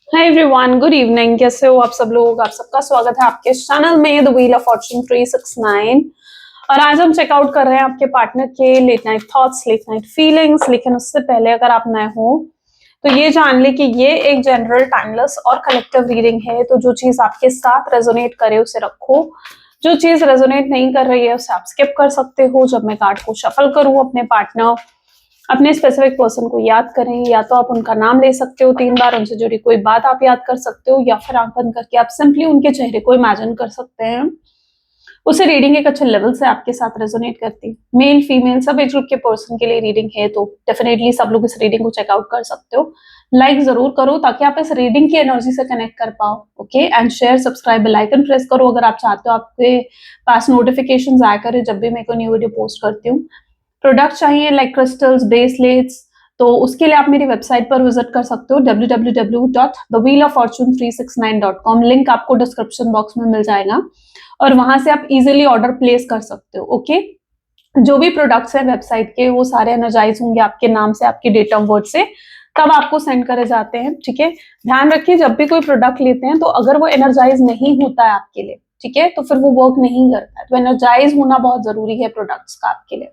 Hi everyone, good evening. कैसे हो आप सब लोग? आप सबका स्वागत है आपके चैनल में द व्हील ऑफ फॉर्चून 369। और आज हम चेकआउट कर रहे हैं आपके पार्टनर के late night thoughts, late night feelings. लेकिन उससे पहले अगर आप नए हो तो ये जान ले कि ये एक जनरल, टाइमलेस और कलेक्टिव रीडिंग है। तो जो चीज आपके साथ रेजोनेट करे उसे रखो, जो चीज रेजोनेट नहीं कर रही है उसे आप स्किप कर सकते हो। जब मैं कार्ड को शफल करूँ, अपने स्पेसिफिक पर्सन को याद करें। या तो आप उनका नाम ले सकते हो 3 बार, उनसे जुड़ी कोई बात आप याद कर सकते हो, या फिर आंख बंद करके आप सिंपली उनके चेहरे को इमेजिन कर सकते हैं। उसे रीडिंग एक अच्छे लेवल से आपके साथ रेजोनेट करती है। मेल फीमेल सब एज ग्रुप के पर्सन के लिए रीडिंग है, तो डेफिनेटली सब लोग इस रीडिंग को चेकआउट कर सकते हो। लाइक जरूर करो ताकि आप इस रीडिंग की एनर्जी से कनेक्ट कर पाओ। Okay, and share, subscribe, bell icon press करो अगर आप चाहते हो आपके पास नोटिफिकेशन आया करे जब भी मैं कोई न्यू वीडियो पोस्ट करती हूँ। प्रोडक्ट चाहिए लाइक क्रिस्टल्स, ब्रेसलेट्स, तो उसके लिए आप मेरी वेबसाइट पर विजिट कर सकते हो www.thewheeloffortune369.com। लिंक आपको डिस्क्रिप्शन बॉक्स में मिल जाएगा और वहां से आप इजीली ऑर्डर प्लेस कर सकते हो। ओके, जो भी प्रोडक्ट्स है वेबसाइट के वो सारे एनर्जाइज होंगे आपके नाम से, आपके डेट ऑफ बर्थ से, तब आपको सेंड करे जाते हैं। ठीक है, ध्यान रखिए जब भी कोई प्रोडक्ट लेते हैं तो अगर वो एनर्जाइज नहीं होता है आपके लिए, ठीक है, तो फिर वो वर्क नहीं करता है। तो एनर्जाइज होना बहुत जरूरी है प्रोडक्ट्स का आपके लिए।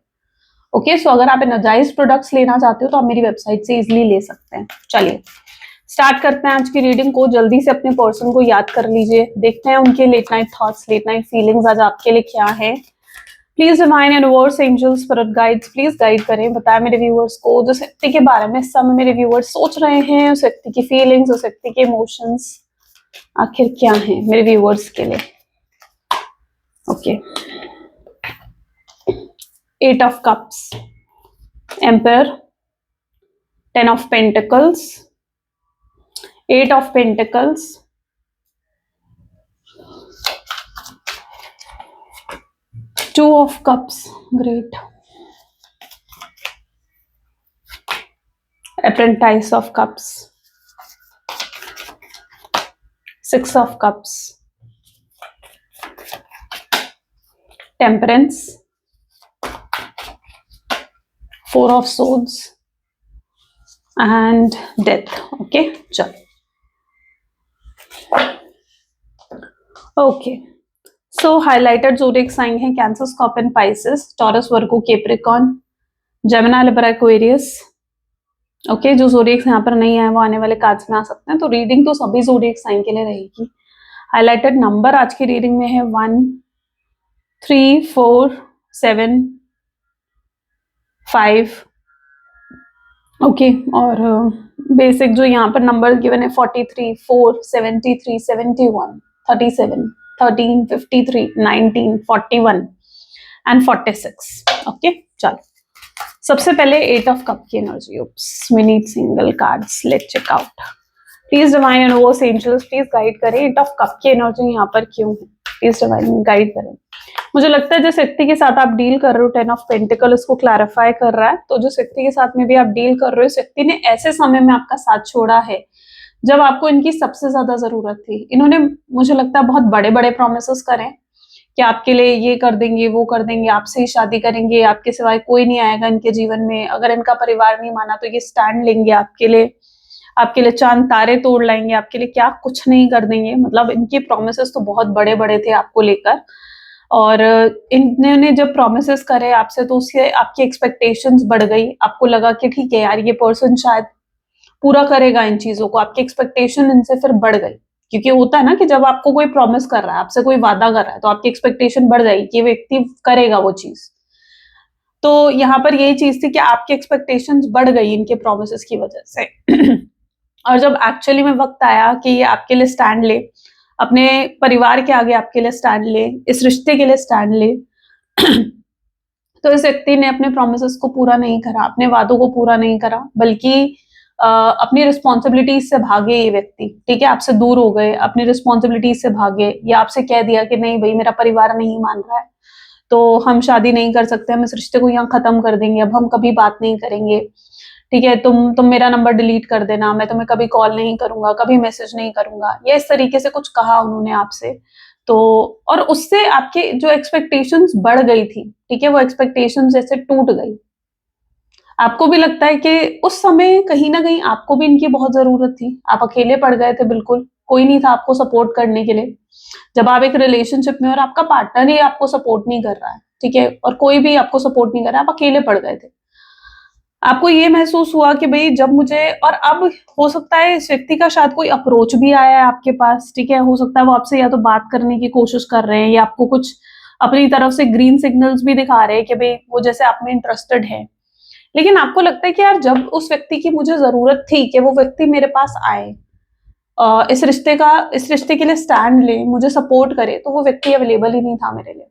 ओके, सो अगर आप एनर्जाइज प्रोडक्ट्स लेना चाहते हो तो आप मेरी वेबसाइट से इजीली ले सकते हैं। चलिए स्टार्ट करते हैं आज की रीडिंग को। जल्दी से अपने पर्सन को याद कर लीजिए, देखते हैं उनके late night thoughts, late night feelings आज आपके लिए क्या है। Please divine universe, angels, spirit guides please guide करें, बताएं मेरे व्यूअर्स को जिस व्यक्ति के बारे में इस समय मेरे व्यूअर्स सोच रहे हैं, उस व्यक्ति की फीलिंग्स, उस व्यक्ति के इमोशंस आखिर क्या है मेरे व्यूअर्स के लिए। Okay, 8 of cups, empire, 10 of Pentacles, 8 of Pentacles, 2 of Cups, great, Apprentice of Cups, 6 of Cups, Temperance, 4 of Swords and Death. Okay, चलो। Okay, so highlighted zodiac sign है Cancer, Scorpion, Pisces, Taurus, Virgo, Capricorn, Gemini, Libra, Aquarius. Okay, जो zodiacs यहाँ पर नहीं है वो आने वाले कार्ड्स में आ सकते हैं। तो रीडिंग तो सभी ज़ोडिएक साइन के लिए रहेगी। हाइलाइटेड नंबर आज की रीडिंग में है 1, 3, 4, 7, 5। ओके, और बेसिक जो यहाँ पर नंबर गिवन है 43, 4, 73, 71, 37, 13, 53, 19, 41 एंड 46। ओके, चलो सबसे पहले 8 ऑफ कप की energy. We need single cards, let's check out. Please divine universe, angels please guide करें 8 ऑफ कप की एनर्जी यहाँ पर क्यों है। प्लीज डिवाइन गाइड करें। मुझे लगता है जिस व्यक्ति के साथ आप डील कर रहे हो, 10 ऑफ पेंटिकल इसको क्लैरिफाई कर रहा है। तो जिस व्यक्ति के साथ में भी आप डील कर रहे हो, इस व्यक्ति ने ऐसे समय में आपका साथ छोड़ा है जब आपको इनकी सबसे ज्यादा जरूरत थी। इन्होंने मुझे लगता है बहुत बड़े बड़े प्रोमिसेस करे कि आपके लिए ये कर देंगे, वो कर देंगे, आपसे ही शादी करेंगे, आपके सिवाय कोई नहीं आएगा इनके जीवन में, अगर इनका परिवार नहीं माना तो ये स्टैंड लेंगे आपके लिए चांद तारे तोड़ लाएंगे, आपके लिए क्या कुछ नहीं कर देंगे। मतलब इनके प्रोमिसेस तो बहुत बड़े बड़े थे आपको लेकर। और इन्होंने जब प्रोमिसेस करे आपसे तो उससे आपकी एक्सपेक्टेशंस बढ़ गई। आपको लगा कि ठीक है यार, ये पर्सन शायद पूरा करेगा इन चीजों को। आपकी एक्सपेक्टेशन इनसे फिर बढ़ गई, क्योंकि होता है ना कि जब आपको कोई प्रॉमिस कर रहा है, आपसे कोई वादा कर रहा है, तो आपकी एक्सपेक्टेशन बढ़ जाएगी कि व्यक्ति करेगा वो चीज। तो यहाँ पर यही चीज थी कि आपकी एक्सपेक्टेशंस बढ़ गई इनके प्रोमिसेस की वजह से। और जब एक्चुअली में वक्त आया कि ये आपके लिए स्टैंड ले, अपने परिवार के आगे आपके लिए स्टैंड ले, इस रिश्ते के लिए स्टैंड ले, तो इस व्यक्ति ने अपने प्रोमिसेस को पूरा नहीं करा, अपने वादों को पूरा नहीं करा, बल्कि अपनी रिस्पॉन्सिबिलिटीज से भागे ये व्यक्ति। ठीक है, आपसे दूर हो गए, अपनी रिस्पॉन्सिबिलिटीज से भागे, या आपसे कह दिया कि नहीं भाई मेरा परिवार नहीं मान रहा है तो हम शादी नहीं कर सकते, हम इस रिश्ते को यहाँ खत्म कर देंगे, अब हम कभी बात नहीं करेंगे। ठीक है, तुम मेरा नंबर डिलीट कर देना, मैं तुम्हें कभी कॉल नहीं करूंगा, कभी मैसेज नहीं करूंगा, ये इस तरीके से कुछ कहा उन्होंने आपसे। तो और उससे आपके जो एक्सपेक्टेशंस बढ़ गई थी, ठीक है, वो एक्सपेक्टेशंस जैसे टूट गई। आपको भी लगता है कि उस समय कहीं ना कहीं आपको भी इनकी बहुत जरूरत थी, आप अकेले पड़ गए थे, बिल्कुल कोई नहीं था आपको सपोर्ट करने के लिए। जब आप एक रिलेशनशिप में और आपका पार्टनर ही आपको सपोर्ट नहीं कर रहा है, ठीक है, और कोई भी आपको सपोर्ट नहीं कर रहा, आप अकेले पड़ गए थे। आपको ये महसूस हुआ कि भई जब मुझे, और अब हो सकता है इस व्यक्ति का शायद कोई अप्रोच भी आया है आपके पास, ठीक है? हो सकता है वो आपसे या तो बात करने की कोशिश कर रहे हैं या आपको कुछ अपनी तरफ से ग्रीन सिग्नल्स भी दिखा रहे हैं कि भई वो जैसे आप में इंटरेस्टेड है। लेकिन आपको लगता है कि यार जब उस व्यक्ति की मुझे ज़रूरत थी कि वो व्यक्ति मेरे पास आए, इस रिश्ते के लिए स्टैंड ले, मुझे सपोर्ट करे, तो वो व्यक्ति अवेलेबल ही नहीं था मेरे लिए।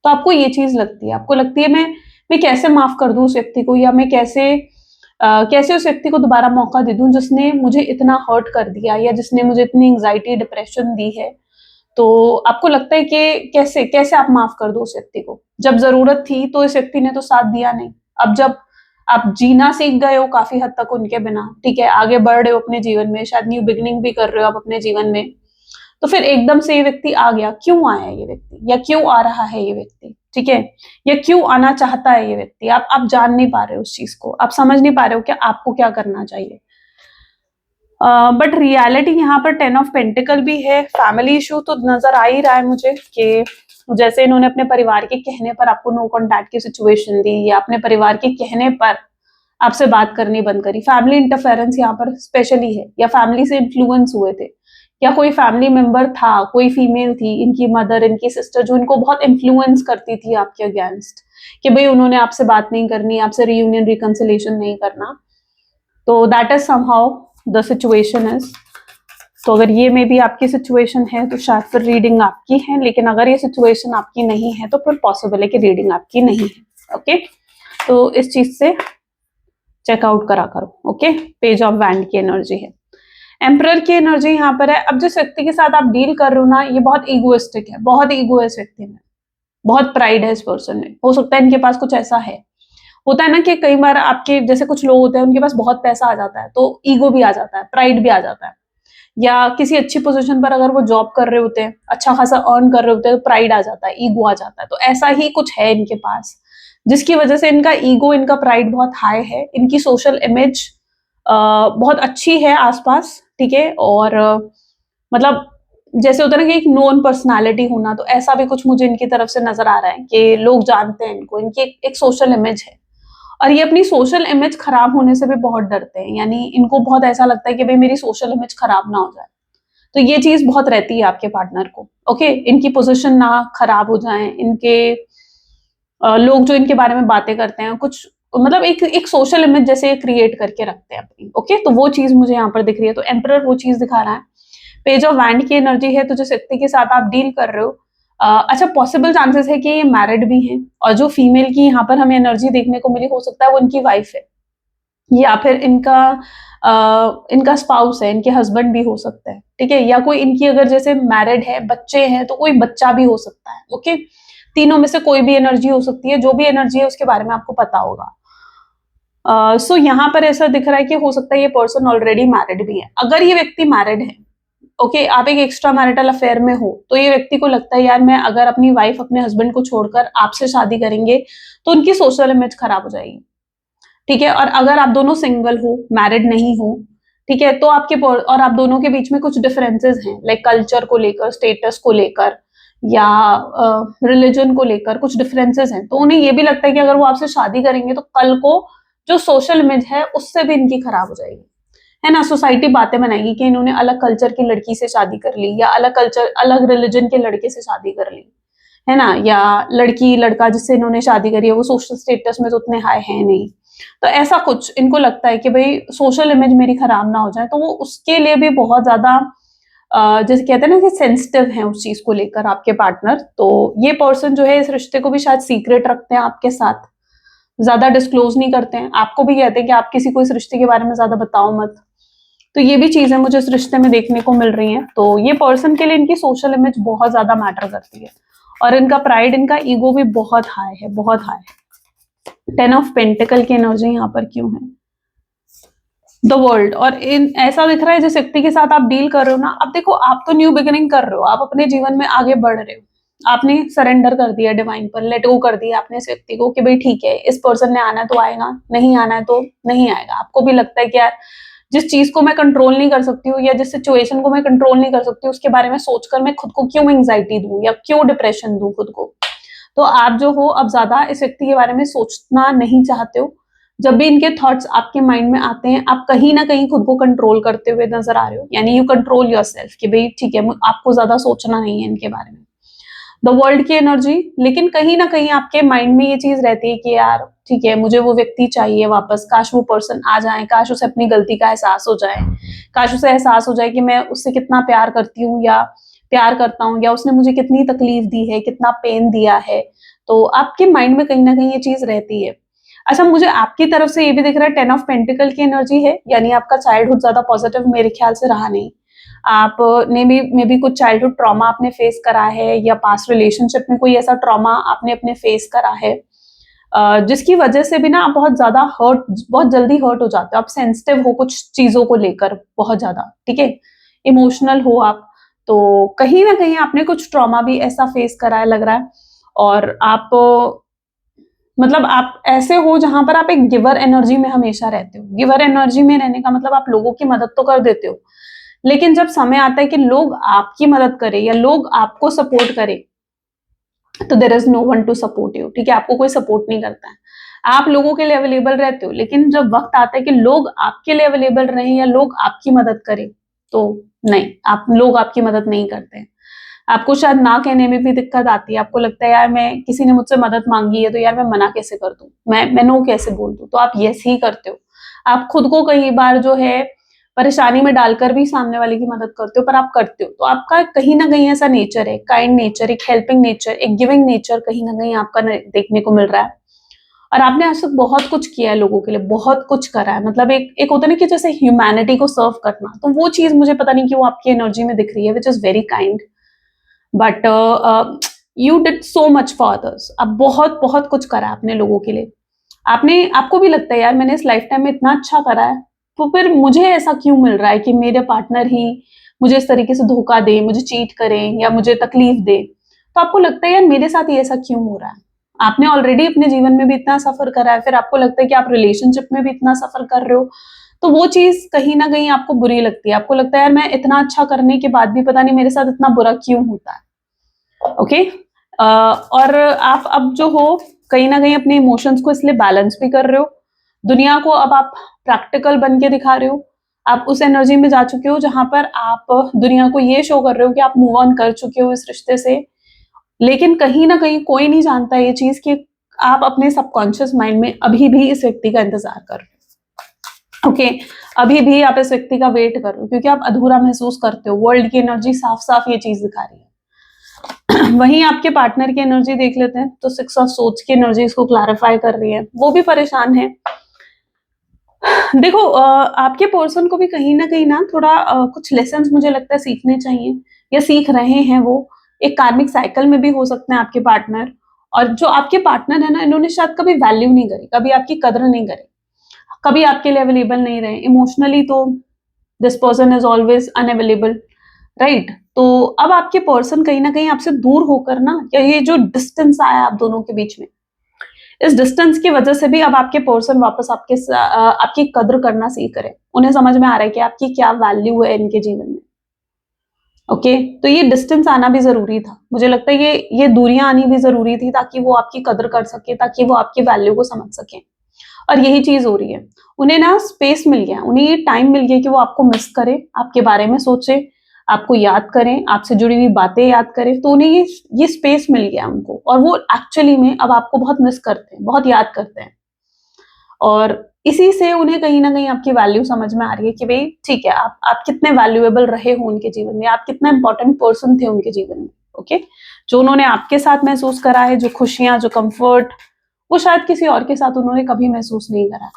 तो आपको ये चीज़ लगती है, आपको लगती है मैं कैसे माफ़ कर दूँ उस व्यक्ति को, या मैं कैसे उस व्यक्ति को दोबारा मौका दे दूँ जिसने मुझे इतना हर्ट कर दिया या जिसने मुझे इतनी एंग्ज़ायटी, डिप्रेशन दी है। तो आपको लगता है कि कैसे कैसे आप माफ़ कर दो उस व्यक्ति को? जब ज़रूरत थी तो इस व्यक्ति ने तो साथ दिया नहीं। अब जब आप जीना सीख गए हो काफ़ी हद तक उनके बिना, ठीक है, आगे बढ़ रहे हो अपने जीवन में, शायद न्यू बिगिनिंग भी कर रहे हो आप अपने जीवन में, तो फिर एकदम से ये व्यक्ति आ गया, क्यों आया ये व्यक्ति, या क्यों आ रहा है ये व्यक्ति, ठीक है? या क्यों आना चाहता है ये व्यक्ति? आप जान नहीं पा रहे हो उस चीज़ को, आप समझ नहीं पा रहे हो कि आपको क्या करना चाहिए। बट रियलिटी यहाँ पर 10 ऑफ पेंटिकल भी है, फैमिली इशू तो नज़र आ ही रहा है मुझे कि जैसे इन्होंने अपने परिवार के कहने पर आपको नो कॉन्टैक्ट की सिचुएशन दी, या अपने परिवार के कहने पर आपसे बात करनी बंद करी। फैमिली इंटरफेरेंस यहाँ पर स्पेशली है, या फैमिली से इन्फ्लुएंस हुए थे, या कोई फैमिली मेंबर था, कोई फीमेल थी, इनकी मदर, इनकी सिस्टर, जो इनको बहुत इन्फ्लुएंस करती थी आपके अगेंस्ट, कि भाई उन्होंने आपसे बात नहीं करनी, आपसे रियूनियन रिकंसिलेशन नहीं करना। तो that is somehow the situation is. तो अगर ये मे बी आपकी सिचुएशन है तो शायद फिर रीडिंग आपकी है, लेकिन अगर ये सिचुएशन आपकी नहीं है तो फिर पॉसिबल है कि रीडिंग आपकी नहीं है। ओके, तो इस चीज से चेकआउट करा करो। ओके, पेज ऑफ वैंड की एनर्जी है, एम्परर की एनर्जी यहाँ पर है। अब जिस व्यक्ति के साथ आप डील कर रहे हो ना, ये बहुत ईगोइस्टिक है, बहुत ईगो है इस व्यक्ति में, बहुत प्राइड है इस पर्सन में। हो सकता है इनके पास कुछ ऐसा है, होता है ना कि कई बार आपके जैसे कुछ लोग होते हैं, उनके पास बहुत पैसा आ जाता है तो ईगो भी आ जाता है, प्राइड भी आ जाता है, या किसी अच्छी पोजीशन पर अगर वो जॉब कर रहे होते हैं, अच्छा खासा अर्न कर रहे होते हैं, तो प्राइड आ जाता है, ईगो आ जाता है। तो ऐसा ही कुछ है इनके पास, जिसकी वजह से इनका ईगो, इनका प्राइड बहुत हाई है। इनकी सोशल इमेज बहुत अच्छी है आसपास, ठीक है, और मतलब जैसे होता है ना कि एक नोन पर्सनालिटी होना, तो ऐसा भी कुछ मुझे इनकी तरफ से नजर आ रहा है कि लोग जानते हैं इनको, इनकी एक सोशल इमेज है। और ये अपनी सोशल इमेज खराब होने से भी बहुत डरते हैं, यानी इनको बहुत ऐसा लगता है कि भाई मेरी सोशल इमेज खराब ना हो जाए। तो ये चीज बहुत रहती है आपके पार्टनर को। ओके, इनकी पोजीशन ना खराब हो जाए, इनके लोग जो इनके बारे में बातें करते हैं कुछ, मतलब एक एक सोशल इमेज जैसे क्रिएट करके रखते हैं अपनी। ओके, तो वो चीज मुझे यहाँ पर दिख रही है, तो एम्परर वो चीज दिखा रहा है। पेज ऑफ वैंड की एनर्जी है, तो जिस व्यक्ति के साथ आप डील कर रहे हो, अच्छा पॉसिबल चांसेस है कि ये मैरिड भी हैं, और जो फीमेल की यहाँ पर हमें एनर्जी देखने को मिली, हो सकता है वो इनकी वाइफ है, या फिर इनका स्पाउस है, इनके हस्बैंड भी हो सकता है, ठीक है, या कोई इनकी अगर जैसे मैरिड है, बच्चे हैं, तो कोई बच्चा भी हो सकता है। ओके, तीनों में से कोई भी एनर्जी हो सकती है, जो भी एनर्जी है उसके बारे में आपको पता होगा। सो यहाँ पर ऐसा दिख रहा है कि हो सकता है ये पर्सन ऑलरेडी मैरिड भी है। अगर ये व्यक्ति मैरिड है, ओके, आप एक एक्स्ट्रा मैरिटल अफेयर में हो, तो ये व्यक्ति को लगता है यार मैं अगर अपनी वाइफ अपने हस्बैंड को छोड़कर आपसे शादी करेंगे तो उनकी सोशल इमेज खराब हो जाएगी, ठीक है। और अगर आप दोनों सिंगल हो, मैरिड नहीं हो, ठीक है, तो और आप दोनों के बीच में कुछ डिफरेंसेस हैं, लाइक कल्चर को लेकर, स्टेटस को लेकर, या रिलीजन को लेकर कुछ डिफरेंसेस हैं, तो उन्हें ये भी लगता है कि अगर वो आपसे शादी करेंगे तो कल को जो सोशल इमेज है उससे भी इनकी खराब हो जाएगी, है ना। सोसाइटी बातें बनाएगी कि इन्होंने अलग कल्चर की लड़की से शादी कर ली, या अलग रिलीजन के लड़के से शादी कर ली, है ना, या लड़की लड़का जिससे इन्होंने शादी करी है वो सोशल स्टेटस में तो उतने हाई है नहीं। तो ऐसा कुछ इनको लगता है कि भाई सोशल इमेज मेरी खराब ना हो जाए, तो वो उसके लिए भी बहुत ज्यादा जैसे कहते हैं ना कि सेंसिटिव है उस चीज को लेकर आपके पार्टनर। तो ये पर्सन जो है इस रिश्ते को भी शायद सीक्रेट रखते हैं आपके साथ, ज्यादा डिस्क्लोज नहीं करते हैं, आपको भी कहते हैं कि आप किसी को इस रिश्ते के बारे में ज्यादा बताओ मत। तो ये भी चीजें मुझे इस रिश्ते में देखने को मिल रही हैं। तो ये पर्सन के लिए इनकी सोशल इमेज बहुत ज्यादा मैटर करती है, और इनका प्राइड, इनका ईगो भी बहुत हाई है, बहुत हाई है। 10 ऑफ पेंटिकल की एनर्जी यहाँ पर क्यों है? द वर्ल्ड, और ऐसा दिख रहा है जिस व्यक्ति के साथ आप डील कर रहे हो ना, अब देखो आप तो न्यू बिगिनिंग कर रहे हो, आप अपने जीवन में आगे बढ़ रहे हो, आपने सरेंडर कर दिया डिवाइन पर, लेट गो कर दिया आपने इस व्यक्ति को कि भाई ठीक है, इस पर्सन ने आना है तो आएगा, नहीं आना है तो नहीं आएगा। आपको भी लगता है कि यार जिस चीज को मैं कंट्रोल नहीं कर सकती हूँ या जिस सिचुएशन को मैं कंट्रोल नहीं कर सकती हूँ उसके बारे में सोचकर मैं खुद को क्यों एंग्जाइटी दूं या क्यों डिप्रेशन दूं खुद को। तो आप जो हो अब ज्यादा इस व्यक्ति के बारे में सोचना नहीं चाहते हो। जब भी इनके थॉट्स आपके माइंड में आते हैं आप कहीं ना कहीं खुद को कंट्रोल करते हुए नजर आ रहे हो, यानी यू कंट्रोल योरसेल्फ कि भाई ठीक है आपको ज्यादा सोचना नहीं है इनके बारे में। द वर्ल्ड की एनर्जी, लेकिन कहीं ना कहीं आपके माइंड में ये चीज रहती है कि यार ठीक है मुझे वो व्यक्ति चाहिए वापस, काश वो पर्सन आ जाए, काश उसे अपनी गलती का एहसास हो जाए, काश उसे एहसास हो जाए कि मैं उससे कितना प्यार करती हूँ या प्यार करता हूँ, या उसने मुझे कितनी तकलीफ दी है, कितना पेन दिया है। तो आपके माइंड में कहीं ना कहीं ये चीज रहती है। अच्छा, मुझे आपकी तरफ से ये भी दिख रहा है 10 ऑफ पेंटिकल की एनर्जी है, यानी आपका चाइल्डहुड ज्यादा पॉजिटिव मेरे ख्याल से रहा नहीं। आपने भी मे बी कुछ चाइल्डहुड ट्रॉमा आपने फेस करा है या पास्ट रिलेशनशिप में कोई ऐसा ट्रॉमा आपने अपने फेस करा है जिसकी वजह से भी ना आप बहुत जल्दी हर्ट हो जाते हो, आप सेंसिटिव हो कुछ चीजों को लेकर बहुत ज्यादा, ठीक है, इमोशनल हो आप। तो कहीं ना कहीं आपने कुछ ट्रॉमा भी ऐसा फेस करा है लग रहा है। और आप मतलब आप ऐसे हो जहां पर आप एक गिवर एनर्जी में हमेशा रहते हो। गिवर एनर्जी में रहने का मतलब आप लोगों की मदद तो कर देते हो, लेकिन जब समय आता है कि लोग आपकी मदद करें या लोग आपको सपोर्ट करें तो there is no one to support you, ठीक है, आपको कोई सपोर्ट नहीं करता है। आप लोगों के लिए अवेलेबल रहते हो, लेकिन जब वक्त आता है कि लोग आपके लिए अवेलेबल रहें या लोग आपकी मदद करें तो नहीं, आप लोग आपकी मदद नहीं करते हैं। आपको शायद ना कहने में भी दिक्कत आती है, आपको लगता है यार मैं किसी ने मुझसे मदद मांगी है तो यार मैं मना कैसे कर दूं, मैं नो कैसे बोल दूं, तो आप यस ही करते हो। आप खुद को कई बार जो है परेशानी में डालकर भी सामने वाले की मदद करते हो, पर आप करते हो। तो आपका कहीं ना कहीं ऐसा नेचर है, काइंड नेचर, एक हेल्पिंग नेचर, एक गिविंग नेचर कहीं ना कहीं आपका देखने को मिल रहा है। और आपने आज तक बहुत कुछ किया है लोगों के लिए, बहुत कुछ करा है, मतलब एक एक होता है ना कि जैसे ह्यूमैनिटी को सर्व करना, तो वो चीज मुझे पता नहीं क्यों आपकी एनर्जी में दिख रही है, which is very kind. But you did so much for others, आप बहुत बहुत कुछ करा है अपने लोगों के लिए। आपको भी लगता है यार मैंने इस लाइफ टाइम में इतना अच्छा करा है, तो फिर मुझे ऐसा क्यों मिल रहा है कि मेरे पार्टनर ही मुझे इस तरीके से धोखा दे, मुझे चीट करें या मुझे तकलीफ दे। तो आपको लगता है यार मेरे साथ ही ऐसा क्यों हो रहा है। आपने ऑलरेडी अपने जीवन में भी इतना सफर करा है, फिर आपको लगता है कि आप रिलेशनशिप में भी इतना सफर कर रहे हो, तो वो चीज कहीं ना कहीं आपको बुरी लगती है। आपको लगता है यार मैं इतना अच्छा करने के बाद भी पता नहीं मेरे साथ इतना बुरा क्यों होता है। ओके, और आप अब जो हो कहीं ना कहीं अपने इमोशंस को इसलिए बैलेंस भी कर रहे हो। दुनिया को अब आप प्रैक्टिकल बन के दिखा रहे हो। आप उस एनर्जी में जा चुके हो जहां पर आप दुनिया को ये शो कर रहे हो कि आप मूव ऑन कर चुके हो इस रिश्ते से, लेकिन कहीं ना कहीं कोई नहीं जानता ये चीज कि आप अपने सबकॉन्शियस माइंड में अभी भी इस व्यक्ति का इंतजार कर रहे हो। ओके, अभी भी आप इस व्यक्ति का वेट कर रहे हो क्योंकि आप अधूरा महसूस करते हो। वर्ल्ड की एनर्जी साफ साफ ये चीज दिखा रही है। वहीं आपके पार्टनर की एनर्जी देख लेते हैं, तो 6 ऑफ सोर्ड्स की एनर्जी इसको क्लैरिफाई कर रही है, वो भी परेशान है। देखो आपके पर्सन को भी कहीं ना कहीं ना थोड़ा कुछ लेसन्स मुझे लगता है सीखने चाहिए या सीख रहे हैं वो। एक कार्मिक साइकिल में भी हो सकते हैं आपके पार्टनर, और जो आपके पार्टनर है ना इन्होंने शायद कभी वैल्यू नहीं करी, कभी आपकी कदर नहीं करी, कभी आपके लिए अवेलेबल नहीं रहे इमोशनली, तो this person is always unavailable, right. तो अब आपके पर्सन कहीं ना कहीं आपसे दूर होकर ना, या ये जो डिस्टेंस आया आप दोनों के बीच में, इस डिस्टेंस की वजह से भी अब आपके पर्सन वापस आपकी कद्र करना सीख रहे हैं। उन्हें समझ में आ रहा है कि आपकी क्या वैल्यू है इनके जीवन में। ओके, तो ये डिस्टेंस आना भी जरूरी था, मुझे लगता है ये दूरियां आनी भी जरूरी थी ताकि वो आपकी कद्र कर सके, ताकि वो आपकी वैल्यू को समझ सके। और यही चीज हो रही है, उन्हें ना स्पेस मिल गया, उन्हें ये टाइम मिल गया कि वो आपको मिस करे, आपके बारे में सोचे, आपको याद करें, आपसे जुड़ी हुई बातें याद करें। तो उन्हें ये स्पेस मिल गया उनको, और वो एक्चुअली में अब आपको बहुत मिस करते हैं, बहुत याद करते हैं। और इसी से उन्हें कहीं ना कहीं आपकी वैल्यू समझ में आ रही है कि भाई ठीक है, आप कितने वैल्यूएबल रहे हो उनके जीवन में, आप कितना इंपॉर्टेंट पर्सन थे उनके जीवन में। ओके, जो उन्होंने आपके साथ महसूस करा है, जो खुशियां, जो कंफर्ट, वो शायद किसी और के साथ उन्होंने कभी महसूस नहीं करा।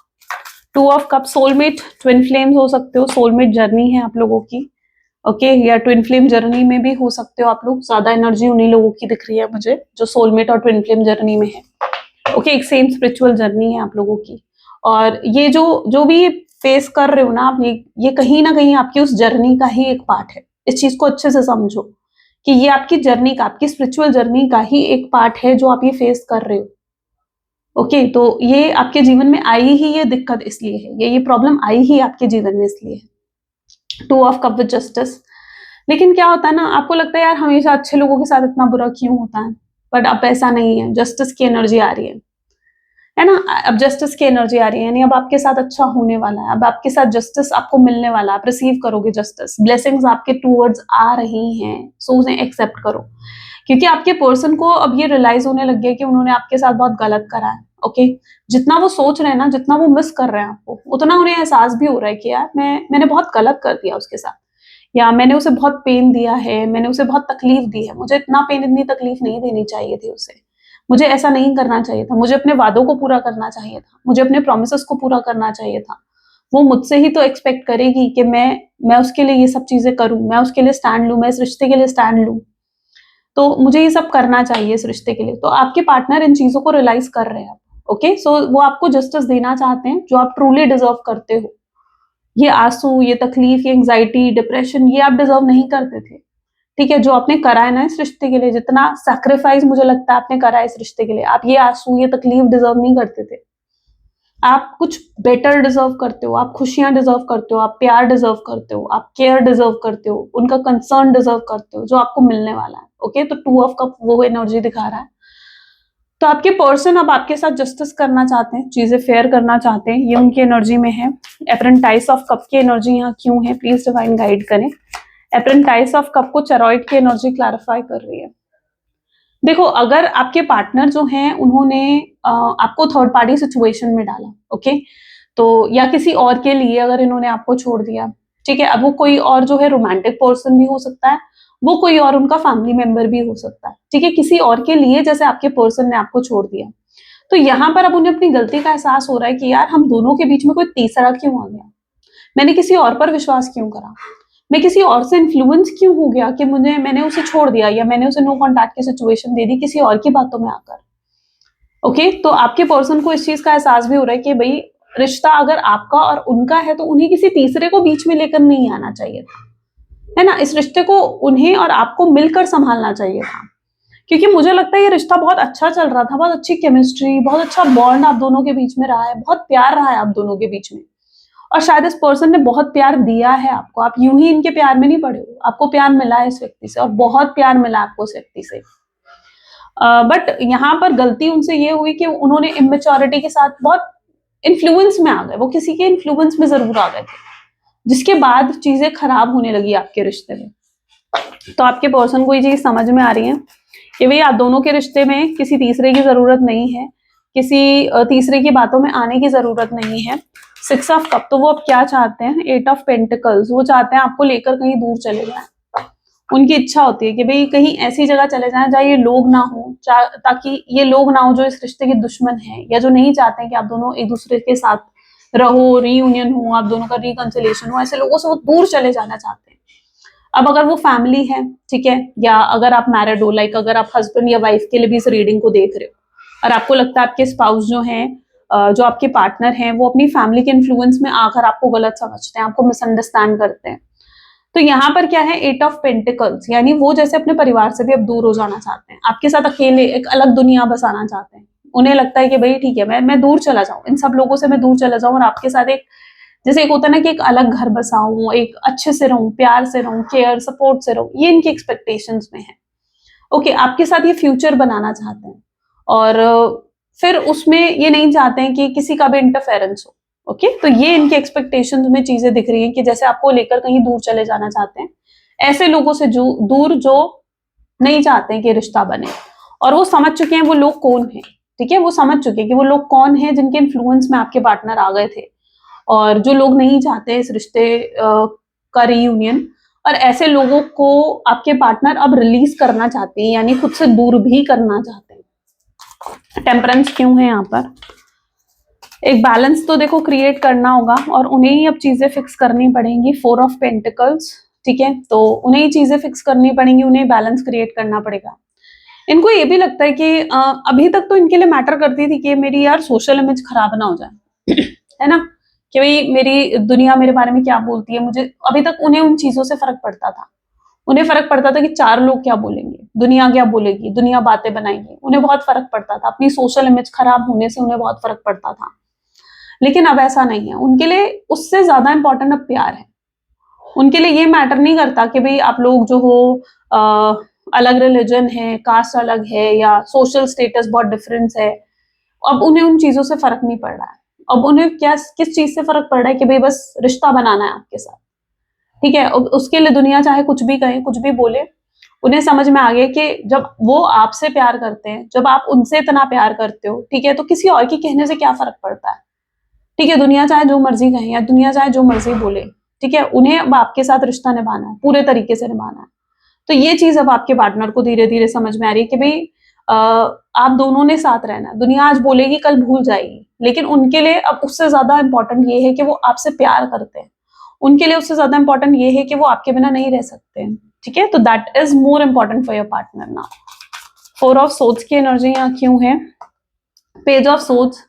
2 of cup, soulmate, twin flames हो सकते हो, सोलमेट जर्नी है आप लोगों की। ओके, या ट्विन फ्लेम जर्नी में भी हो सकते हो आप लोग। ज्यादा एनर्जी उन्हीं लोगों की दिख रही है मुझे जो सोलमेट और ट्विन फ्लेम जर्नी में है। ओके, एक सेम स्पिरिचुअल जर्नी है आप लोगों की। और ये जो भी फेस कर रहे हो ना आप, ये कहीं ना कहीं आपकी उस जर्नी का ही एक पार्ट है। इस चीज को अच्छे से समझो कि ये आपकी जर्नी का, आपकी स्पिरिचुअल जर्नी का ही एक पार्ट है जो आप ये फेस कर रहे हो। ओके, तो ये आपके जीवन में आई ही ये दिक्कत इसलिए है, ये प्रॉब्लम आई ही आपके जीवन में इसलिए है। 2 ऑफ कप विद जस्टिस। लेकिन क्या होता है ना, आपको लगता है यार हमेशा अच्छे लोगों के साथ इतना बुरा क्यों होता है, बट अब ऐसा नहीं है, जस्टिस की एनर्जी आ रही है ना। अब जस्टिस की एनर्जी आ रही है, यानी अब आपके साथ अच्छा होने वाला है, अब आपके साथ जस्टिस आपको मिलने वाला है, आप रिसीव करोगे जस्टिस, ब्लेसिंग्स आपके टूवर्ड्स आ रही हैं, सो उन्हें एक्सेप्ट करो। क्योंकि आपके पर्सन को अब ये रियलाइज होने लग गया कि उन्होंने आपके साथ बहुत गलत करा है। ओके, जितना वो सोच रहे हैं ना, जितना वो मिस कर रहे हैं आपको, उतना उन्हें एहसास भी हो रहा है कि यार मैंने बहुत गलत कर दिया उसके साथ, या मैंने उसे बहुत पेन दिया है, मैंने उसे बहुत तकलीफ दी है, मुझे इतना पेन, इतनी तकलीफ नहीं देनी चाहिए थी उसे, मुझे ऐसा नहीं करना चाहिए था, मुझे अपने वादों को पूरा करना चाहिए था, मुझे अपने प्रोमिसेस को पूरा करना चाहिए था। वो मुझसे ही तो एक्सपेक्ट करेगी कि मैं उसके लिए ये सब चीजें करूं, मैं उसके लिए स्टैंड लूं, मैं इस रिश्ते के लिए स्टैंड लूं, तो मुझे ये सब करना चाहिए इस रिश्ते के लिए। तो आपके पार्टनर इन चीजों को रियलाइज कर रहे हैं। ओके, सो वो आपको जस्टिस देना चाहते हैं जो आप ट्रूली डिजर्व करते हो। ये आंसू, ये तकलीफ, ये एंग्जाइटी, डिप्रेशन, ये आप डिजर्व नहीं करते थे। ठीक है, जो आपने करा है ना इस रिश्ते के लिए, जितना सैक्रिफाइस मुझे लगता है आपने करा है इस रिश्ते के लिए, आप ये आंसू, ये तकलीफ डिजर्व नहीं करते थे। आप कुछ बेटर डिजर्व करते हो, आप खुशियां डिजर्व करते हो, आप प्यार डिजर्व करते हो, आप केयर डिजर्व करते हो, उनका कंसर्न डिजर्व करते हो, जो आपको मिलने वाला है। ओके, तो 2 ऑफ कप वो एनर्जी दिखा रहा है। तो आपके पर्सन अब आपके साथ जस्टिस करना चाहते हैं, चीजें फेयर करना चाहते हैं, ये उनकी एनर्जी में है। एप्रेंटाइज ऑफ कप की एनर्जी यहाँ क्यों है, प्लीज डिवाइन गाइड करें। एप्रेंटाइज ऑफ कप को चेरॉइड की एनर्जी क्लैरिफाई कर रही है। देखो, अगर आपके पार्टनर जो हैं उन्होंने आपको थर्ड पार्टी सिचुएशन में डाला, ओके, तो या किसी और के लिए अगर इन्होंने आपको छोड़ दिया, ठीक है, अब वो कोई और जो है रोमांटिक पर्सन भी हो सकता है, वो कोई और उनका फैमिली मेंबर भी हो सकता है, ठीक है, किसी और के लिए जैसे आपके पर्सन ने आपको छोड़ दिया, तो यहाँ पर अब उन्हें अपनी गलती का एहसास हो रहा है कि यार हम दोनों के बीच में कोई तीसरा क्यों आ गया, मैंने किसी और पर विश्वास क्यों करा, मैं किसी और से इन्फ्लुएंस क्यों हो गया कि मैंने उसे छोड़ दिया, या मैंने उसे नो कॉन्टैक्ट की सिचुएशन दे दी किसी और की बातों में आकर। ओके, तो आपके पर्सन को इस चीज का एहसास भी हो रहा है कि भाई रिश्ता अगर आपका और उनका है तो उन्हें किसी तीसरे को बीच में लेकर नहीं आना चाहिए था, है ना। इस रिश्ते को उन्हें और आपको मिलकर संभालना चाहिए था, क्योंकि मुझे लगता है ये रिश्ता बहुत अच्छा चल रहा था, बहुत अच्छी केमिस्ट्री, बहुत अच्छा बॉन्ड आप दोनों के बीच में रहा है, बहुत प्यार रहा है आप दोनों के बीच में, और शायद इस पर्सन ने बहुत प्यार दिया है आपको, आप यूं ही इनके प्यार में नहीं पड़े हो, आपको प्यार मिला है इस व्यक्ति से, और बहुत प्यार मिला आपको इस व्यक्ति से। बट यहाँ पर गलती उनसे ये हुई कि उन्होंने इमेच्योरिटी के साथ बहुत इन्फ्लुएंस में आ गए, वो किसी के इन्फ्लुएंस में जरूर आ गए थे, जिसके बाद चीजें खराब होने लगी आपके रिश्ते में। तो आपके पर्सन को ये चीज समझ में आ रही है कि भाई आप दोनों के रिश्ते में किसी तीसरे की जरूरत नहीं है, किसी तीसरे की बातों में आने की जरूरत नहीं है। 6 ऑफ कप, तो वो अब क्या चाहते हैं, 8 ऑफ पेंटिकल्स, वो चाहते हैं आपको लेकर कहीं दूर चले जाएं। उनकी इच्छा होती है कि भाई कहीं ऐसी जगह चले जाएं जहाँ ये लोग ना हो, ताकि ये लोग ना हो जो इस रिश्ते के दुश्मन हैं, या जो नहीं चाहते हैं कि आप दोनों एक दूसरे के साथ रहो, रीयूनियन हो, आप दोनों का रिकंसिलिएशन हो, ऐसे लोगों से वो दूर चले जाना चाहते हैं। अब अगर वो फैमिली है, ठीक है, या अगर आप मैरिड हो, लाइक अगर आप हस्बैंड या वाइफ के लिए भी इस रीडिंग को देख रहे हो और आपको लगता है आपके स्पाउस जो हैं, जो आपके पार्टनर हैं, वो अपनी फैमिली के इन्फ्लुएंस में आकर आपको गलत समझते हैं, आपको मिसअंडरस्टैंड करते हैं, तो यहाँ पर क्या है, 8 ऑफ पेंटिकल्स, यानी वो जैसे अपने परिवार से भी अब दूर हो जाना चाहते हैं, आपके साथ अकेले एक अलग दुनिया बसाना चाहते हैं। उन्हें लगता है कि भाई ठीक है, मैं दूर चला जाऊं, इन सब लोगों से मैं दूर चला जाऊं, और आपके साथ एक, जैसे एक होता है ना कि एक अलग घर बसाऊं, एक अच्छे से रहूं, प्यार से रहूं, केयर सपोर्ट से रहूं, ये इनकी एक्सपेक्टेशंस में है। ओके, आपके साथ ये फ्यूचर बनाना चाहते हैं, और फिर उसमें ये नहीं चाहते हैं कि किसी का भी इंटरफेरेंस हो। ओके, तो ये इनके एक्सपेक्टेशंस में चीजें दिख रही हैं कि जैसे आपको लेकर कहीं दूर चले जाना चाहते हैं, ऐसे लोगों से दूर जो नहीं चाहते हैं कि रिश्ता बने, और वो समझ चुके हैं वो लोग कौन है, ठीक है, वो समझ चुके हैं कि वो लोग कौन है जिनके इन्फ्लुएंस में आपके पार्टनर आ गए थे, और जो लोग नहीं चाहते इस रिश्ते का रीयूनियन, और ऐसे लोगों को आपके पार्टनर अब रिलीज करना चाहते हैं, यानी खुद से दूर भी करना चाहते हैं। टेम्परेंस क्यों है यहाँ पर, एक बैलेंस तो देखो क्रिएट करना होगा, और उन्हें ही अब चीजें फिक्स करनी पड़ेंगी। 4 ऑफ पेंटिकल्स, ठीक है, तो उन्हें ही चीजें फिक्स करनी पड़ेंगी, उन्हें बैलेंस क्रिएट करना पड़ेगा। इनको ये भी लगता है कि अभी तक तो इनके लिए मैटर करती थी कि मेरी यार सोशल इमेज खराब ना हो जाए है ना, कि भाई मेरी दुनिया मेरे बारे में क्या बोलती है, मुझे अभी तक उन्हें उन चीजों से फर्क पड़ता था। उन्हें फर्क पड़ता था कि 4 लोग क्या बोलेंगे, दुनिया क्या बोलेगी, दुनिया बातें बनाएगी, उन्हें बहुत फर्क पड़ता था, अपनी सोशल इमेज खराब होने से उन्हें बहुत फर्क पड़ता था। लेकिन अब ऐसा नहीं है, उनके लिए उससे ज्यादा इंपॉर्टेंट अब प्यार है। उनके लिए ये मैटर नहीं करता कि भाई आप लोग जो हो अलग रिलीजन है, कास्ट अलग है, या सोशल स्टेटस बहुत डिफरेंस है। अब उन्हें उन चीजों से फर्क नहीं पड़ रहा है। अब उन्हें क्या किस चीज से फर्क पड़ रहा है कि भाई बस रिश्ता बनाना है आपके साथ, ठीक है। उसके लिए दुनिया चाहे कुछ भी कहे, कुछ भी बोले, उन्हें समझ में आ गया कि जब वो आपसे प्यार करते हैं, जब आप उनसे इतना प्यार करते हो, ठीक है, तो किसी और के कहने से क्या फर्क पड़ता है, ठीक है। दुनिया चाहे जो मर्जी कहे या दुनिया चाहे जो मर्जी बोले, ठीक है, उन्हें अब आपके साथ रिश्ता निभाना है, पूरे तरीके से निभाना है। तो ये चीज अब आपके पार्टनर को धीरे धीरे समझ में आ रही है कि भाई आप दोनों ने साथ रहना है। दुनिया आज बोलेगी, कल भूल जाएगी, लेकिन उनके लिए अब उससे ज्यादा इंपॉर्टेंट ये है कि वो आपसे प्यार करते हैं। उनके लिए उससे ज्यादा इंपॉर्टेंट ये है कि वो आपके बिना नहीं रह सकते हैं, ठीक है। तो that is more important for your partner now. 4 of swords की एनर्जी यहाँ क्यों है? पेज ऑफ सोर्ड्स,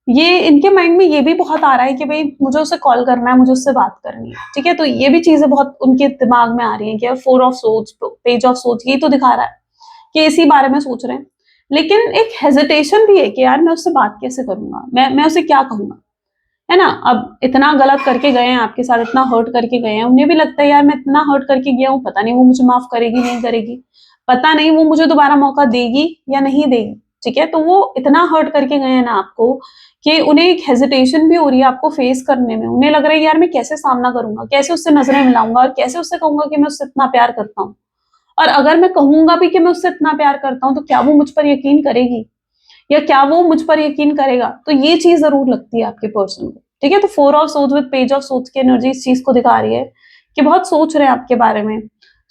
ये इनके माइंड में ये भी बहुत आ रहा है कि भाई मुझे उसे कॉल करना है, मुझे उससे बात करनी है, ठीक है। तो ये भी चीजें बहुत उनके दिमाग में आ रही हैं कि 4 of swords, page of swords, ये तो दिखा रहा है कि इसी बारे में सोच रहे हैं। लेकिन एक हेजिटेशन भी है कि यार मैं उससे बात कैसे करूंगा, मैं उसे क्या कहूंगा, है ना। अब इतना गलत करके गए हैं आपके साथ, इतना हर्ट करके गए हैं, उन्हें भी लगता है यार मैं इतना हर्ट करके गया हूँ, पता नहीं वो मुझे माफ करेगी नहीं करेगी, पता नहीं वो मुझे दोबारा मौका देगी या नहीं देगी, ठीक है। तो वो इतना हर्ट करके गए हैं ना आपको कि उन्हें एक हेजिटेशन भी हो रही है आपको फेस करने में। उन्हें लग रहा है यार मैं कैसे सामना करूंगा, कैसे उससे नजरें मिलाऊंगा और कैसे उससे कहूंगा कि मैं उससे इतना प्यार करता हूँ। और अगर मैं कहूंगा भी कि मैं उससे इतना प्यार करता हूँ तो क्या वो मुझ पर यकीन करेगी या क्या वो मुझ पर यकीन करेगा। तो ये चीज जरूर लगती है आपके पर्सन को, ठीक है। तो 4 of swords with page of swords की एनर्जी इस चीज को दिखा रही है कि बहुत सोच रहे हैं आपके बारे में,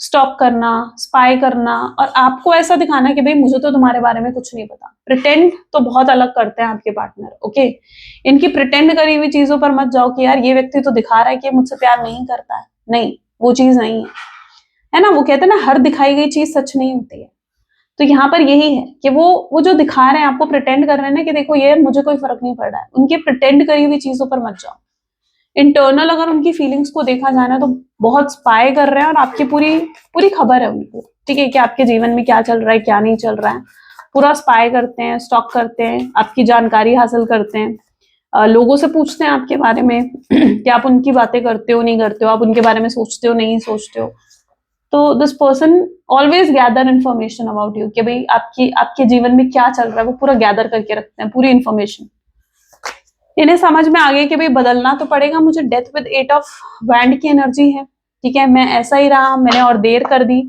स्टॉक करना, स्पाई करना, और आपको ऐसा दिखाना कि भाई मुझे तो तुम्हारे बारे में कुछ नहीं पता। प्रिटेंड तो बहुत अलग करते हैं आपके पार्टनर, ओके। इनकी प्रिटेंड करी हुई चीजों पर मत जाओ कि यार ये व्यक्ति तो दिखा रहा है कि मुझसे प्यार नहीं करता है, नहीं, वो चीज नहीं है ना। वो कहते हैं ना, हर दिखाई गई चीज सच नहीं होती है। तो यहाँ पर यही है कि वो जो दिखा रहे हैं आपको, प्रिटेंड कर रहे हैं ना कि देखो ये मुझे कोई फर्क नहीं पड़ रहा है, उनके प्रिटेंड करी हुई चीजों पर मत जाओ। इंटरनल अगर उनकी फीलिंग्स को देखा जाए ना तो बहुत स्पाई कर रहे हैं और आपकी पूरी पूरी खबर है उनको, ठीक है, कि आपके जीवन में क्या चल रहा है क्या नहीं चल रहा है। पूरा स्पाई करते हैं, स्टॉक करते हैं, आपकी जानकारी हासिल करते हैं, लोगों से पूछते हैं आपके बारे में कि आप उनकी बातें करते हो नहीं करते हो, आप उनके बारे में सोचते हो नहीं सोचते हो। तो this person always gather information about you कि भाई आपके जीवन में क्या चल रहा है, वो पूरा गैदर करके रखते हैं पूरी इन्फॉर्मेशन। इन्हें समझ में आ गया कि भाई बदलना तो पड़ेगा मुझे। डेथ विद 8 ऑफ वैंड की एनर्जी है, ठीक है। मैं ऐसा ही रहा, मैंने और देर कर दी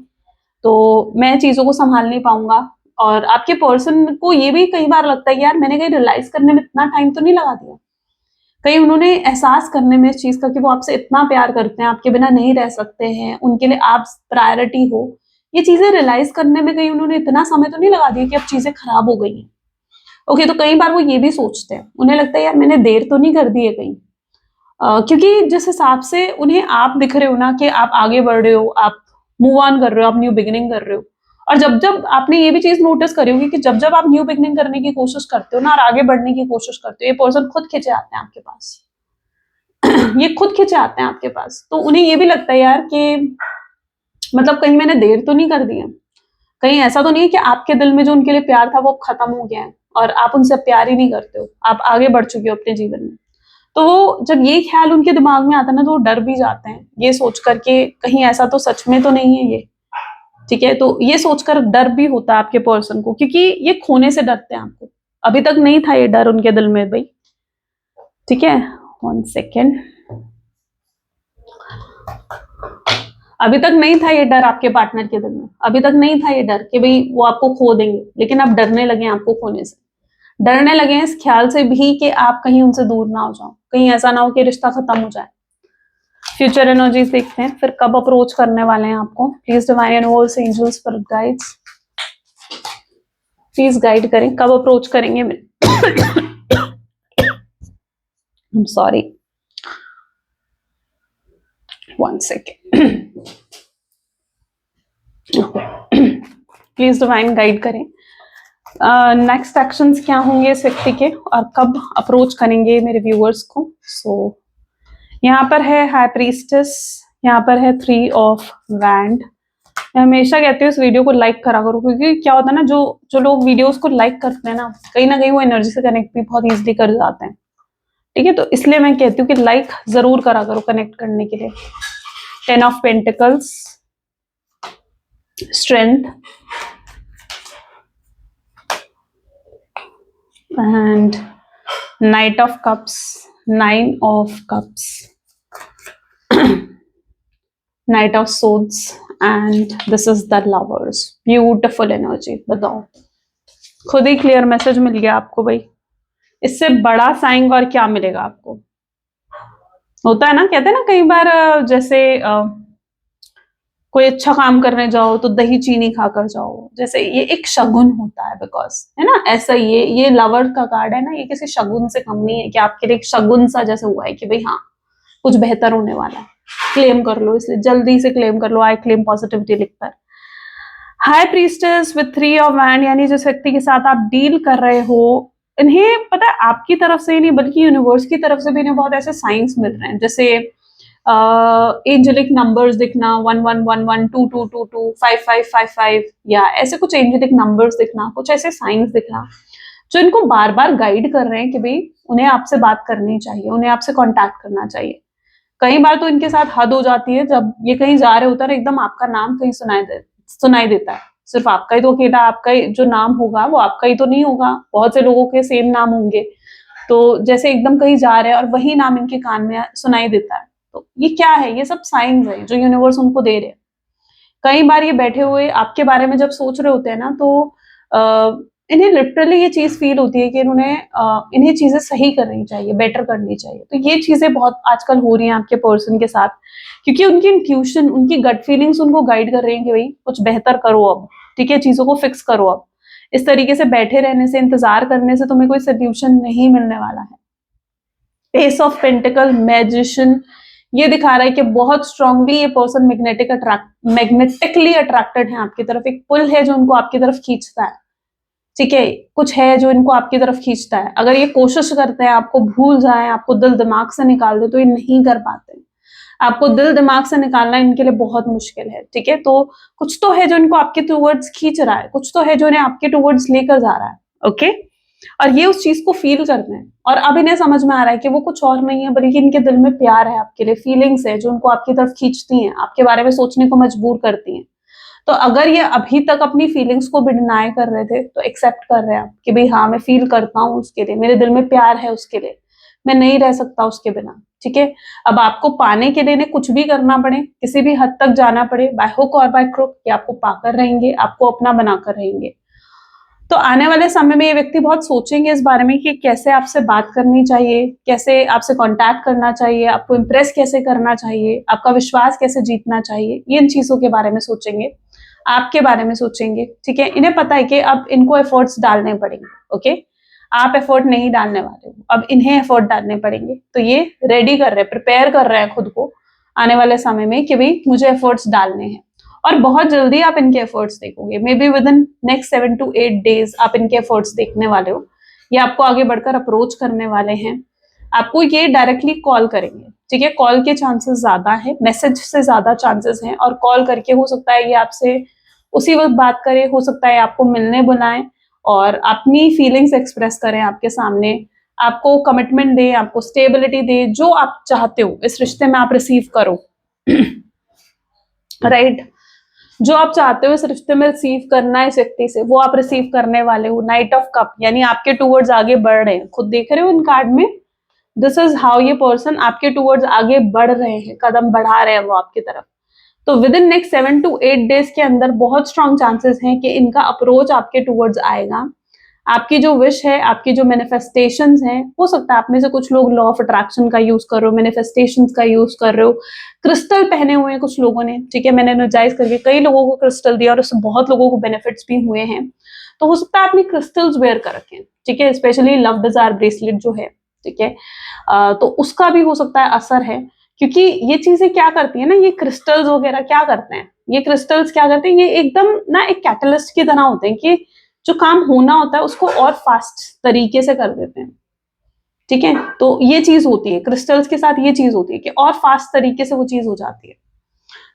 तो मैं चीजों को संभाल नहीं पाऊंगा। और आपके पर्सन को ये भी कई बार लगता है कि यार मैंने कहीं रियलाइज करने में इतना टाइम तो नहीं लगा दिया, कहीं उन्होंने एहसास करने में इस चीज का कि वो आपसे इतना प्यार करते हैं, आपके बिना नहीं रह सकते हैं, उनके लिए आप प्रायोरिटी हो। ये चीजें रियलाइज करने में कहीं उन्होंने इतना समय तो नहीं लगा दिया कि अब चीजें खराब हो गई हैं, ओके। तो कई बार वो ये भी सोचते हैं, उन्हें लगता है यार मैंने देर तो नहीं कर दी है कहीं, क्योंकि जिस हिसाब से उन्हें आप दिख रहे हो ना कि आप आगे बढ़ रहे हो, आप मूव ऑन कर रहे हो, आप न्यू बिगिनिंग कर रहे हो। और जब जब आपने ये भी चीज नोटिस करी होगी कि जब जब आप न्यू बिगिनिंग करने की कोशिश करते हो ना और आगे बढ़ने की कोशिश करते हो, ये पर्सन खुद खिंचे आते हैं आपके पास ये खुद खिंचे आते हैं आपके पास। तो उन्हें ये भी लगता है यार कि मतलब कहीं मैंने देर तो नहीं कर दी है, कहीं ऐसा तो नहीं है कि आपके दिल में जो उनके लिए प्यार था वो खत्म हो गया है और आप उनसे प्यार ही नहीं करते हो, आप आगे बढ़ चुके हो अपने जीवन में। तो वो जब ये ख्याल उनके दिमाग में आता है ना तो वो डर भी जाते हैं, ये सोच करके कहीं ऐसा तो सच में तो नहीं है ये, ठीक है। तो ये सोचकर डर भी होता है आपके पर्सन को, क्योंकि ये खोने से डरते हैं आपको। अभी तक नहीं था ये डर उनके दिल में भाई, ठीक है। 1 सेकेंड, अभी तक नहीं था ये डर आपके पार्टनर के दिल में, अभी तक नहीं था ये डर कि भाई वो आपको खो देंगे, लेकिन अब डरने लगे आपको खोने से, डरने लगे हैं इस ख्याल से भी कि आप कहीं उनसे दूर ना हो जाओ, कहीं ऐसा ना हो कि रिश्ता खत्म हो जाए। फ्यूचर एनर्जीज देखते हैं फिर कब अप्रोच करने वाले हैं आपको। Please divine universe, angels, spirit guides please guide करें, कब अप्रोच करेंगे। I'm sorry, 1 second, please divine guide करें नेक्स्ट एक्शंस क्या होंगे इस व्यक्ति के और कब अप्रोच करेंगे मेरे व्यूअर्स को। यहाँ पर है हाई प्रीस्टेस, यहाँ पर है 3 ऑफ वैंड, मैं हमेशा कहती हूँ इस वीडियो को लाइक करा करो, क्योंकि क्या होता है ना, जो लोग वीडियोस को लाइक करते हैं ना कहीं वो एनर्जी से कनेक्ट भी बहुत इजीली कर जाते हैं। ठीक है, तो इसलिए मैं कहती हूँ कि लाइक जरूर करा करो कनेक्ट करने के लिए। 10 of pentacles, strength, and night of cups, 9 of cups, night of swords, and this is the lovers. Beautiful energy. बताओ, खुद ही क्लियर मैसेज मिल गया आपको भाई। इससे बड़ा साइन और क्या मिलेगा आपको? होता है ना, कहते हैं ना कई बार जैसे कोई अच्छा काम करने जाओ तो दही चीनी खाकर जाओ, जैसे ये एक शगुन होता है, बिकॉज है ना, ऐसा ये लवर का कार्ड है ना, ये किसी शगुन से कम नहीं है कि आपके लिए एक शगुन सा जैसे हुआ है कि भाई हाँ कुछ बेहतर होने वाला है। क्लेम कर लो, इसलिए जल्दी से क्लेम कर लो। आई क्लेम पॉजिटिविटी लिखकर। High priestess with 3 of wand, यानी जिस व्यक्ति के साथ आप डील कर रहे हो, इन्हें पता है आपकी तरफ से ही नहीं बल्कि यूनिवर्स की तरफ से भी इन्हें बहुत ऐसे साइंस मिल रहे हैं, जैसे एंजेलिक नंबर्स दिखना, 1111, 2222, 5555, या ऐसे कुछ एंजेलिक नंबर्स दिखना, कुछ ऐसे साइंस दिखना जो इनको बार बार गाइड कर रहे हैं कि भाई उन्हें आपसे बात करनी चाहिए, उन्हें आपसे कांटेक्ट करना चाहिए। कई बार तो इनके साथ हद हो जाती है, जब ये कहीं जा रहे होते हैं एकदम आपका नाम कहीं सुनाई देता है। सिर्फ आपका ही तो अकेला, आपका ही जो नाम होगा वो आपका ही तो नहीं होगा, बहुत से लोगों के सेम नाम होंगे। तो जैसे एकदम कहीं जा रहे हैं और वही नाम इनके कान में सुनाई देता है, तो ये क्या है? ये सब साइंस है जो यूनिवर्स उनको दे रहे हैं। कई बार ये बैठे हुए आपके बारे में जब सोच रहे होते हैं ना, तो इन्हें लिटरली ये चीज फील होती है कि इन्हें चीजें सही करनी चाहिए, बेटर करनी चाहिए। तो ये चीजें बहुत आजकल हो रही हैं आपके पर्सन के साथ, क्योंकि उनकी इंट्यूशन, उनकी गट फीलिंग्स उनको गाइड कर रही हैं कि भाई कुछ बेहतर करो अब, ठीक है, चीजों को फिक्स करो अब। इस तरीके से बैठे रहने से, इंतजार करने से तुम्हें कोई सोल्यूशन नहीं मिलने वाला है। एस ऑफ पेंटिकल, मैजिशियन, ये दिखा रहा है कि बहुत स्ट्रांगली ये पर्सन मैग्नेटिकली अट्रैक्टेड है आपकी तरफ। एक पुल है जो उनको आपकी तरफ खींचता है, ठीक है, कुछ है जो इनको आपकी तरफ खींचता है। अगर ये कोशिश करते हैं आपको भूल जाए, आपको दिल दिमाग से निकाल दे, तो ये नहीं कर पाते। आपको दिल दिमाग से निकालना इनके लिए बहुत मुश्किल है, ठीक है। तो कुछ तो है जो इनको आपके टूवर्ड्स खींच रहा है, कुछ तो है जो इन्हें आपके टूवर्ड्स लेकर जा रहा है, ओके। और ये उस चीज को फील करते हैं, और अब इन्हें समझ में आ रहा है कि वो कुछ और नहीं है बल्कि इनके दिल में प्यार है आपके लिए, फीलिंग्स है जो उनको आपकी तरफ खींचती हैं, आपके बारे में सोचने को मजबूर करती हैं। तो अगर ये अभी तक अपनी फीलिंग्स को भी डिनाई कर रहे थे, तो एक्सेप्ट कर रहे हैं आप कि भाई हाँ मैं फील करता हूँ उसके लिए, मेरे दिल में प्यार है उसके लिए, मैं नहीं रह सकता उसके बिना, ठीक है। अब आपको पाने के लिए इन्हें कुछ भी करना पड़े, किसी भी हद तक जाना पड़े, बाय हुक और बाय क्रुक, ये आपको पाकर रहेंगे, आपको अपना बनाकर रहेंगे। तो आने वाले समय में ये व्यक्ति बहुत सोचेंगे इस बारे में कि कैसे आपसे बात करनी चाहिए, कैसे आपसे कांटेक्ट करना चाहिए, आपको इम्प्रेस कैसे करना चाहिए, आपका विश्वास कैसे जीतना चाहिए। ये इन चीजों के बारे में सोचेंगे, आपके बारे में सोचेंगे, ठीक है। इन्हें पता है कि अब इनको एफर्ट्स डालने पड़ेंगे, ओके। आप एफर्ट नहीं डालने वाले हो, अब इन्हें एफर्ट डालने पड़ेंगे। तो ये रेडी कर रहे हैं, प्रिपेयर कर रहे हैं खुद को आने वाले समय में कि भाई मुझे एफर्ट्स डालने हैं। और बहुत जल्दी आप इनके एफर्ट्स देखोगे, may be with in next 7 to 8 days आप इनके एफर्ट्स देखने वाले हो। ये आपको आगे बढ़कर अप्रोच करने वाले हैं, आपको ये डायरेक्टली कॉल करेंगे, ठीक है। कॉल के चांसेस ज्यादा है, मैसेज से ज्यादा चांसेस हैं। और कॉल करके हो सकता है ये आपसे उसी वक्त बात करें, हो सकता है आपको मिलने बुलाएं और अपनी फीलिंग्स एक्सप्रेस करें आपके सामने, आपको कमिटमेंट दें, आपको स्टेबिलिटी दें, जो आप चाहते हो इस रिश्ते में आप रिसीव करो, राइट। जो आप चाहते हो इस रिश्ते में रिसीव करना है इस व्यक्ति से, वो आप रिसीव करने वाले हो। नाइट ऑफ कप, यानी आपके टूवर्ड्स आगे बढ़ रहे हैं, खुद देख रहे हो इन कार्ड में। दिस इज हाउ ये पर्सन आपके टूवर्ड्स आगे बढ़ रहे हैं, कदम बढ़ा रहे हैं वो आपकी तरफ। तो with in next 7 to 8 days के अंदर बहुत स्ट्रॉन्ग चांसेस हैं कि इनका अप्रोच आपके टूवर्ड्स आएगा। आपकी जो विश है, आपकी जो मैनिफेस्टेशंस हैं, हो सकता है आप में से कुछ लोग लॉ ऑफ अट्रैक्शन का यूज कर रहे हो, मैनिफेस्टेशंस का यूज कर रहे हो, क्रिस्टल पहने हुए हैं कुछ लोगों ने, ठीक है। मैंने एनर्जाइज करके कई लोगों को क्रिस्टल दिया और उससे बहुत लोगों को बेनिफिट्स भी हुए हैं। तो हो सकता है आपने क्रिस्टल्स वेयर कर रखे हैं, ठीक है, स्पेशली लव डिजायर ब्रेसलेट जो है, ठीक है। तो उसका भी हो सकता है असर है, क्योंकि ये चीजें क्या करती है ना, ये क्रिस्टल्स वगैरह क्या करते हैं, ये क्रिस्टल्स क्या करते हैं, ये एकदम ना एक कैटलिस्ट की तरह होते हैं कि जो काम होना होता है उसको और फास्ट तरीके से कर देते हैं, ठीक है। तो ये चीज होती है क्रिस्टल्स के साथ, ये चीज होती है कि और फास्ट तरीके से वो चीज हो जाती है।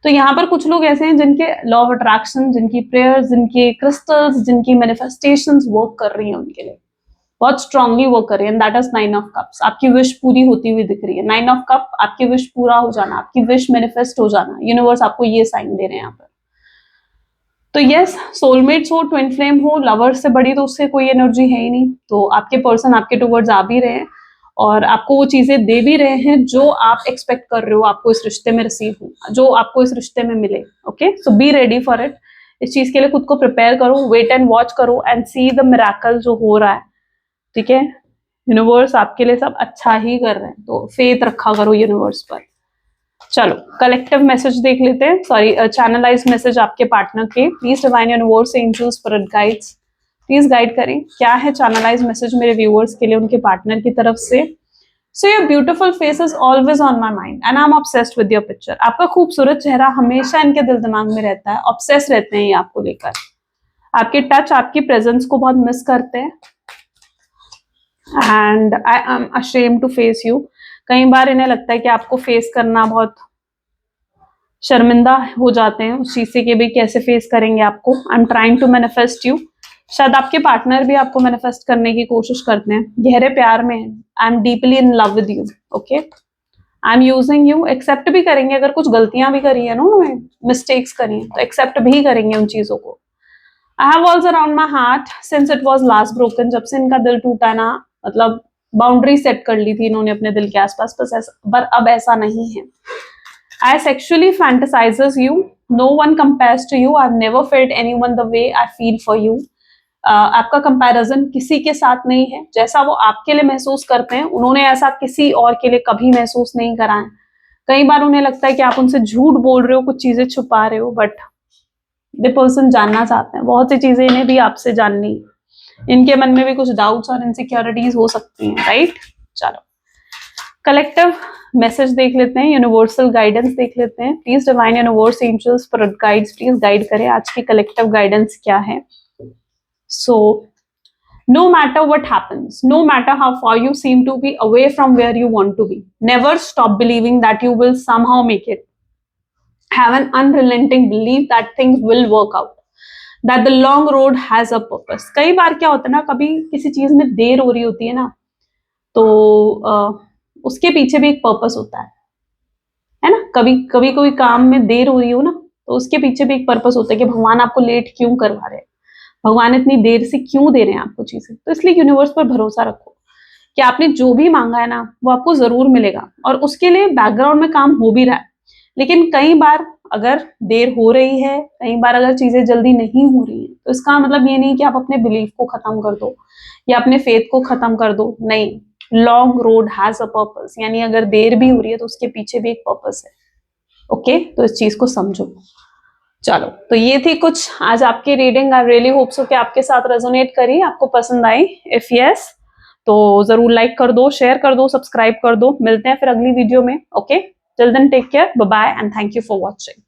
तो यहाँ पर कुछ लोग ऐसे हैं जिनके लॉ ऑफ अट्रैक्शन, जिनकी प्रेयर्स, जिनके क्रिस्टल्स, जिनकी मैनिफेस्टेशंस वर्क कर रही हैं उनके लिए, बहुत स्ट्रांगली वर्क कर रही है। That is 9 of cups. आपकी विश पूरी होती हुई दिख रही है। 9 ऑफ कप, आपकी विश पूरा हो जाना, आपकी विश मैनिफेस्ट हो जाना, यूनिवर्स आपको ये साइन दे रहे हैं यहाँ पर। तो यस, सोलमेट्स हो, ट्विन फ्लेम हो, लवर से बड़ी तो उससे कोई एनर्जी है ही नहीं। तो आपके पर्सन आपके टुवर्ड्स आ भी रहे हैं और आपको वो चीजें दे भी रहे हैं जो आप एक्सपेक्ट कर रहे हो आपको इस रिश्ते में रिसीव हो, जो आपको इस रिश्ते में मिले। Okay, so be ready for it. इस चीज के लिए खुद को प्रिपेयर करो, वेट एंड वॉच करो एंड सी द मिरेकल जो हो रहा है। ठीक है, यूनिवर्स आपके लिए सब अच्छा ही कर रहे हैं, तो फेथ रखा करो यूनिवर्स पर। चलो कलेक्टिव मैसेज देख लेते हैं, सॉरी चैनलाइज मैसेज आपके पार्टनर के। Please divine universe, angels, spirit guides please guide करें, क्या है चैनलाइज मैसेज मेरे व्यूअर्स के लिए उनके पार्टनर की तरफ से। So your beautiful face is always on my mind and I am obsessed with your picture. आपका खूबसूरत चेहरा हमेशा इनके दिल दिमाग में रहता है, ऑब्सेस रहते हैं ये आपको लेकर। आपके टच, आपकी प्रेजेंस को बहुत मिस करते हैं and I am ashamed to face you. कई बार इन्हें लगता है कि आपको फेस करना बहुत शर्मिंदा हो जाते हैं उस चीज से कि भाई कैसे फेस करेंगे आपको। I am trying to manifest you. शायद आपके पार्टनर भी आपको मैनिफेस्ट करने की कोशिश करते हैं, गहरे प्यार में। I am deeply in love with you. Okay, I am using you. Accept भी करेंगे अगर कुछ गलतियां भी करी है ना उन्होंने, मिस्टेक्स करी है, तो एक्सेप्ट भी करेंगे उन चीजों को। I have walls around my heart since it was last broken. जब से इनका दिल टूटा ना, मतलब बाउंड्री सेट कर ली थी इन्होंने अपने दिल के आसपास, पर अब ऐसा नहीं है। I sexually fantasizes you. No one compares to you. I've never felt anyone the way I feel for you. आपका कंपैरिजन किसी के साथ नहीं है। जैसा वो आपके लिए महसूस करते हैं, उन्होंने ऐसा किसी और के लिए कभी महसूस नहीं करा है। कई बार उन्हें लगता है कि आप उनसे झूठ बोल रहे हो, कुछ चीजें छुपा रहे हो, बट द पर्सन जानना चाहते हैं। बहुत सी चीजें इन्हें भी आपसे जाननी है। इनके मन में भी कुछ डाउट्स और इनसिक्योरिटीज हो सकती हैं, राइट। चलो कलेक्टिव मैसेज देख लेते हैं, यूनिवर्सल गाइडेंस देख लेते हैं। Please divine universe, angels, spirit guides please guide करें आज की कलेक्टिव गाइडेंस क्या है। सो no matter what happens, no matter how far you seem to be away from where you want to be, never stop believing that you will somehow make it. Have an unrelenting belief that things will work out, that the long road has a purpose. कई बार क्या होता है ना, कभी किसी चीज में देर हो रही होती है ना, तो उसके पीछे भी एक पर्पस होता है ना। कभी कभी कोई काम में देर हो रही हो ना, तो उसके पीछे भी एक पर्पस होता है कि भगवान आपको लेट क्यों करवा रहे हैं, भगवान इतनी देर से क्यों दे रहे हैं आपको चीजें। तो इसलिए यूनिवर्स पर भरोसा रखो कि आपने जो भी मांगा है ना, वो आपको जरूर मिलेगा, और उसके लिए बैकग्राउंड में काम हो भी रहा है। लेकिन कई बार अगर देर हो रही है, कई बार अगर चीजें जल्दी नहीं हो रही है, तो इसका मतलब ये नहीं कि आप अपने बिलीफ को खत्म कर दो या अपने फेथ को खत्म कर दो। नहीं, long road has a purpose, यानी अगर देर भी हो रही है तो उसके पीछे भी एक पर्पस है। ओके, तो इस चीज को समझो। चलो, तो ये थी कुछ आज आपकी reading. I really hope so कि आपके साथ रेजोनेट करी, आपको पसंद आई। इफ यस, तो जरूर लाइक कर दो, शेयर कर दो, सब्सक्राइब कर दो। मिलते हैं फिर अगली वीडियो में। Okay, till then take care, bye bye and thank you for watching.